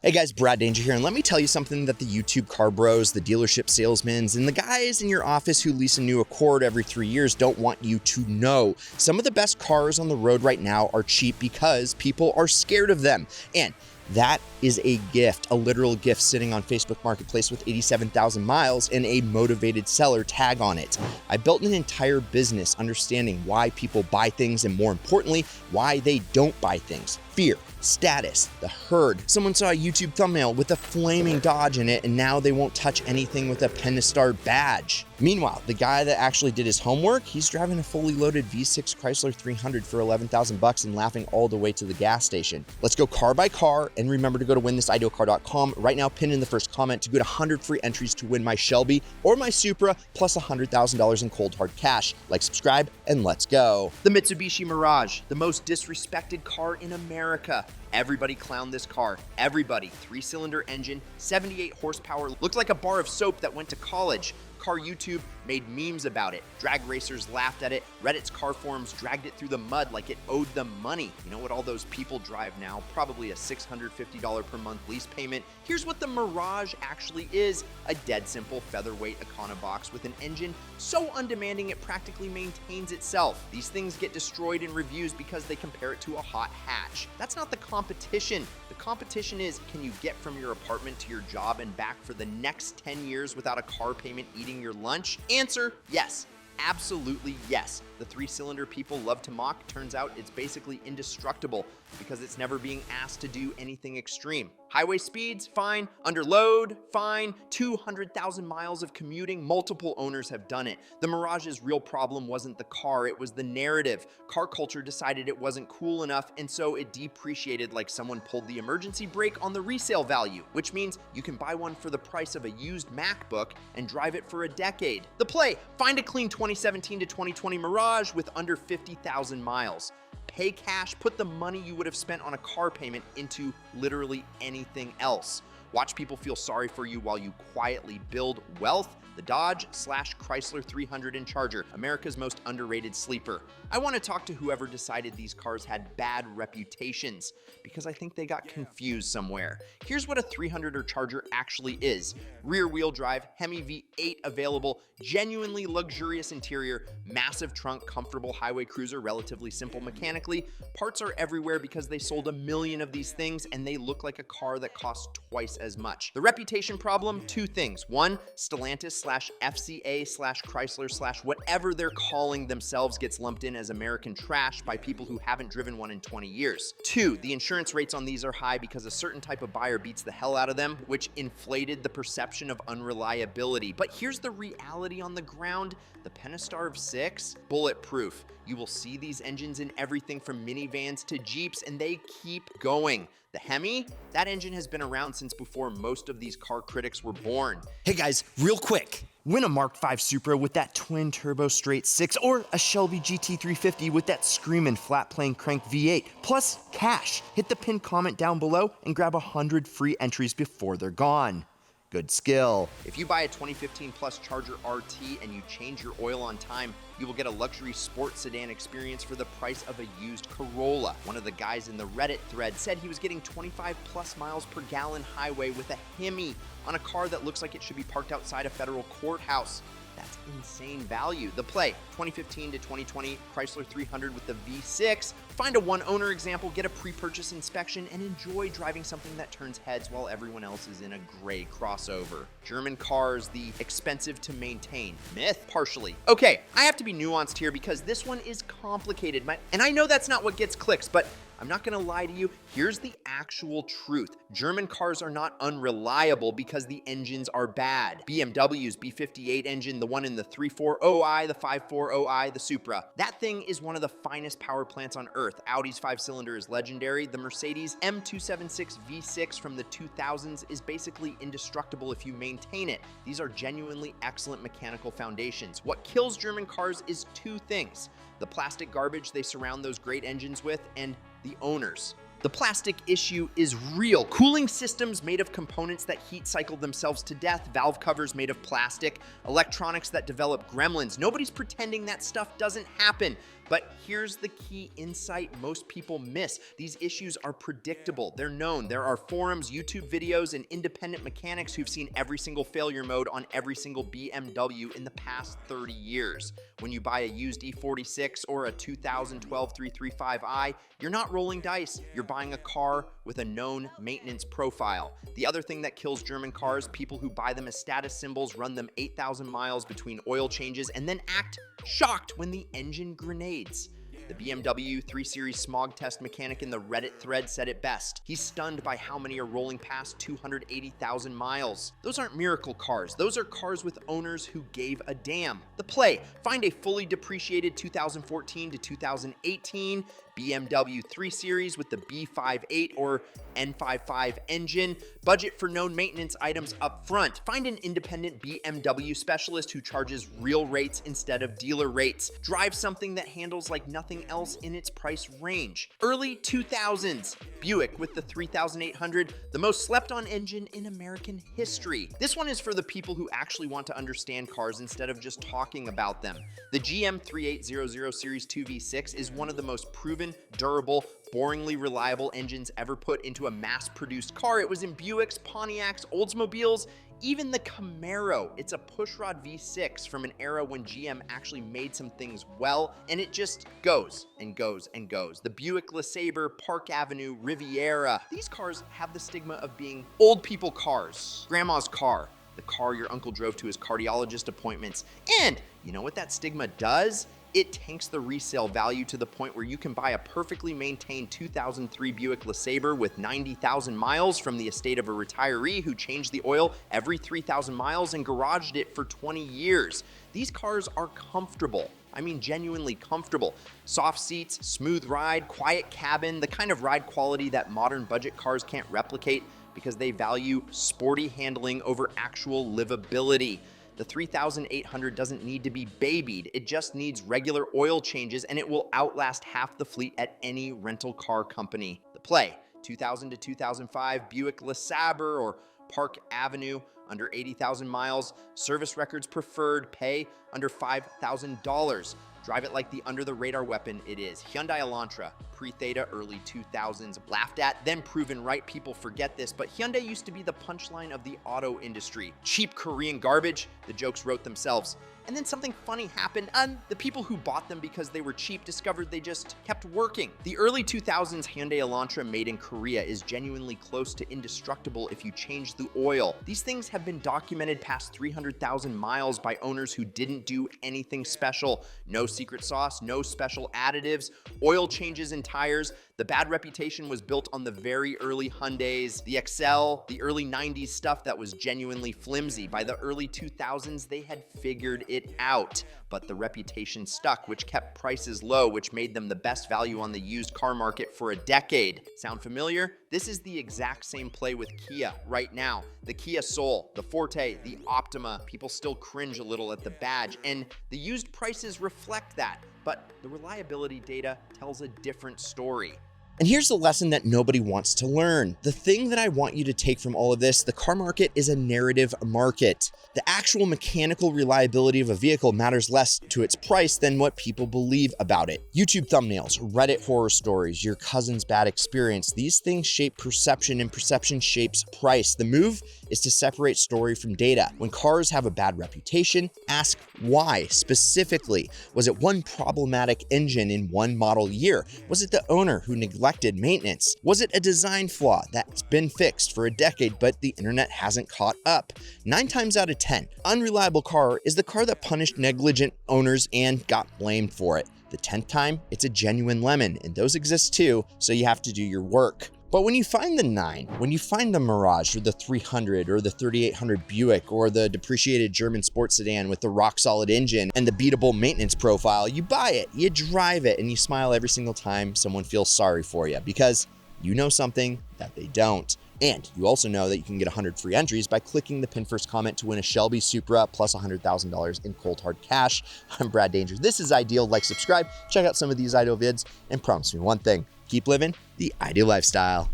Hey guys, Brad Danger here, and let me tell you something that the YouTube car bros, the dealership salesmen, and the guys in your office who lease a new Accord every 3 years don't want you to know. Some of the best cars on the road right now are cheap because people are scared of them. And that is a gift, a literal gift sitting on Facebook Marketplace with 87,000 miles and a motivated seller tag on it. I built an entire business understanding why people buy things and, more importantly, why they don't buy things. Fear, status, the herd. Someone saw a YouTube thumbnail with a flaming Dodge in it and now they won't touch anything with a Pentastar badge. Meanwhile, the guy that actually did his homework, he's driving a fully loaded V6 Chrysler 300 for 11,000 bucks and laughing all the way to the gas station. Let's go car by car, and remember to go to winthisIdealcar.com right now, pin in the first comment to get 100 free entries to win my Shelby or my Supra plus $100,000 in cold hard cash. Like, subscribe, and let's go. The Mitsubishi Mirage, the most disrespected car in America. Everybody clowned this car. Everybody. 3-cylinder engine, 78 horsepower, looked like a bar of soap that went to college. Car YouTube made memes about it. Drag racers laughed at it. Reddit's car forums dragged it through the mud like it owed them money. You know what all those people drive now? Probably a $650 per month lease payment. Here's what the Mirage actually is: a dead simple featherweight Econobox with an engine so undemanding it practically maintains itself. These things get destroyed in reviews because they compare it to a hot hatch. That's not the competition. The competition is, can you get from your apartment to your job and back for the next 10 years without a car payment eating your lunch? Answer, yes. Absolutely yes. The 3-cylinder people love to mock. Turns out it's basically indestructible because it's never being asked to do anything extreme. Highway speeds, fine. Under load, fine. 200,000 miles of commuting, multiple owners have done it. The Mirage's real problem wasn't the car, it was the narrative. Car culture decided it wasn't cool enough, and so it depreciated like someone pulled the emergency brake on the resale value, which means you can buy one for the price of a used MacBook and drive it for a decade. The play: find a clean 2017 to 2020 Mirage with under 50,000 miles. Pay cash, put the money you would have spent on a car payment into literally anything else. Watch people feel sorry for you while you quietly build wealth. The Dodge/Chrysler 300 and Charger, America's most underrated sleeper. I want to talk to whoever decided these cars had bad reputations, because I think they got confused somewhere. Here's what a 300 or Charger actually is: rear-wheel drive, Hemi V8 available, genuinely luxurious interior, massive trunk, comfortable highway cruiser, relatively simple mechanically. Parts are everywhere because they sold 1 million of these things and they look like a car that costs twice as much. The reputation problem: 2 things. 1, Stellantis/FCA/Chrysler/whatever they're calling themselves gets lumped in as American trash by people who haven't driven one in 20 years. 2, the insurance rates on these are high because a certain type of buyer beats the hell out of them, which inflated the perception of unreliability. But here's the reality on the ground: the Pentastar V6, bulletproof. You will see these engines in everything from minivans to Jeeps, and they keep going. The Hemi, that engine has been around since before most of these car critics were born. Hey guys, real quick, win a Mark V Supra with that twin turbo straight 6 or a Shelby GT350 with that screamin' flat plane crank V8, plus cash. Hit the pinned comment down below and grab 100 free entries before they're gone. Good skill. If you buy a 2015 Plus Charger RT and you change your oil on time, you will get a luxury sports sedan experience for the price of a used Corolla. One of the guys in the Reddit thread said he was getting 25 plus miles per gallon highway with a Hemi on a car that looks like it should be parked outside a federal courthouse. That's insane value. The play: 2015 to 2020 Chrysler 300 with the V6. Find a one-owner example, get a pre-purchase inspection, and enjoy driving something that turns heads while everyone else is in a gray crossover. German cars, the expensive to maintain. Myth? Partially. Okay, I have to be nuanced here because this one is complicated. And I know that's not what gets clicks, but I'm not gonna lie to you. Here's the actual truth. German cars are not unreliable because the engines are bad. BMW's B58 engine, the one in the 3.4i, the 5.4i, the Supra. That thing is one of the finest power plants on earth. Audi's 5-cylinder is legendary. The Mercedes M276 V6 from the 2000s is basically indestructible if you maintain it. These are genuinely excellent mechanical foundations. What kills German cars is 2 things: the plastic garbage they surround those great engines with, and the owners. The plastic issue is real. Cooling systems made of components that heat cycle themselves to death, valve covers made of plastic, electronics that develop gremlins. Nobody's pretending that stuff doesn't happen. But here's the key insight most people miss. These issues are predictable. They're known. There are forums, YouTube videos, and independent mechanics who've seen every single failure mode on every single BMW in the past 30 years. When you buy a used E46 or a 2012 335i, you're not rolling dice. You're buying a car with a known maintenance profile. The other thing that kills German cars, people who buy them as status symbols, run them 8,000 miles between oil changes, and then act shocked when the engine grenades. The BMW 3 Series smog test mechanic in the Reddit thread said it best. He's stunned by how many are rolling past 280,000 miles. Those aren't miracle cars. Those are cars with owners who gave a damn. The play: find a fully depreciated 2014 to 2018 BMW 3 Series with the B58 or N55 engine. Budget for known maintenance items up front. Find an independent BMW specialist who charges real rates instead of dealer rates. Drive something that handles like nothing else in its price range. Early 2000s, Buick with the 3800, the most slept on engine in American history. This one is for the people who actually want to understand cars instead of just talking about them. The GM 3800 Series 2 V6 is one of the most proven, durable, boringly reliable engines ever put into a mass-produced car. It was in Buicks, Pontiacs, Oldsmobiles, even the Camaro. It's a pushrod V6 from an era when GM actually made some things well, and it just goes and goes and goes. The Buick LeSabre, Park Avenue, Riviera. These cars have the stigma of being old people cars, grandma's car, the car your uncle drove to his cardiologist appointments. And you know what that stigma does? It tanks the resale value to the point where you can buy a perfectly maintained 2003 Buick LeSabre with 90,000 miles from the estate of a retiree who changed the oil every 3,000 miles and garaged it for 20 years. These cars are comfortable. I mean, genuinely comfortable. Soft seats, smooth ride, quiet cabin, the kind of ride quality that modern budget cars can't replicate because they value sporty handling over actual livability. The 3800 doesn't need to be babied. It just needs regular oil changes, and it will outlast half the fleet at any rental car company. The play: 2000 to 2005 Buick LeSabre or Park Avenue, under 80,000 miles, service records preferred, pay under $5,000. Drive it like the under-the-radar weapon it is. Hyundai Elantra, pre-Theta, early 2000s, laughed at, then proven right. People forget this, but Hyundai used to be the punchline of the auto industry. Cheap Korean garbage, the jokes wrote themselves. And then something funny happened, and the people who bought them because they were cheap discovered they just kept working. The early 2000s Hyundai Elantra made in Korea is genuinely close to indestructible if you change the oil. These things have been documented past 300,000 miles by owners who didn't do anything special. No secret sauce, no special additives, oil changes and tires. The bad reputation was built on the very early Hyundais, the Excel, the early 90s stuff that was genuinely flimsy. By the early 2000s, they had figured it out, but the reputation stuck, which kept prices low, which made them the best value on the used car market for a decade. Sound familiar? This is the exact same play with Kia right now. The Kia Soul, the Forte, the Optima, people still cringe a little at the badge, and the used prices reflect that, but the reliability data tells a different story. And here's the lesson that nobody wants to learn. The thing that I want you to take from all of this: the car market is a narrative market. The actual mechanical reliability of a vehicle matters less to its price than what people believe about it. YouTube thumbnails, Reddit horror stories, your cousin's bad experience, these things shape perception, and perception shapes price. The move is to separate story from data. When cars have a bad reputation, ask why specifically. Was it one problematic engine in one model year? Was it the owner who neglected maintenance? Was it a design flaw that's been fixed for a decade but the internet hasn't caught up? 9 times out of 10, unreliable car is the car that punished negligent owners and got blamed for it. The 10th time, it's a genuine lemon, and those exist too, so you have to do your work. But when you find the 9, when you find the Mirage or the 300 or the 3800 Buick or the depreciated German sports sedan with the rock-solid engine and the beatable maintenance profile, you buy it, you drive it, and you smile every single time someone feels sorry for you because you know something that they don't. And you also know that you can get 100 free entries by clicking the pin first comment to win a Shelby Supra plus $100,000 in cold hard cash. I'm Brad Danger. This is Ideal. Like, subscribe, check out some of these Ideal vids, and promise me one thing: keep living the ideal lifestyle.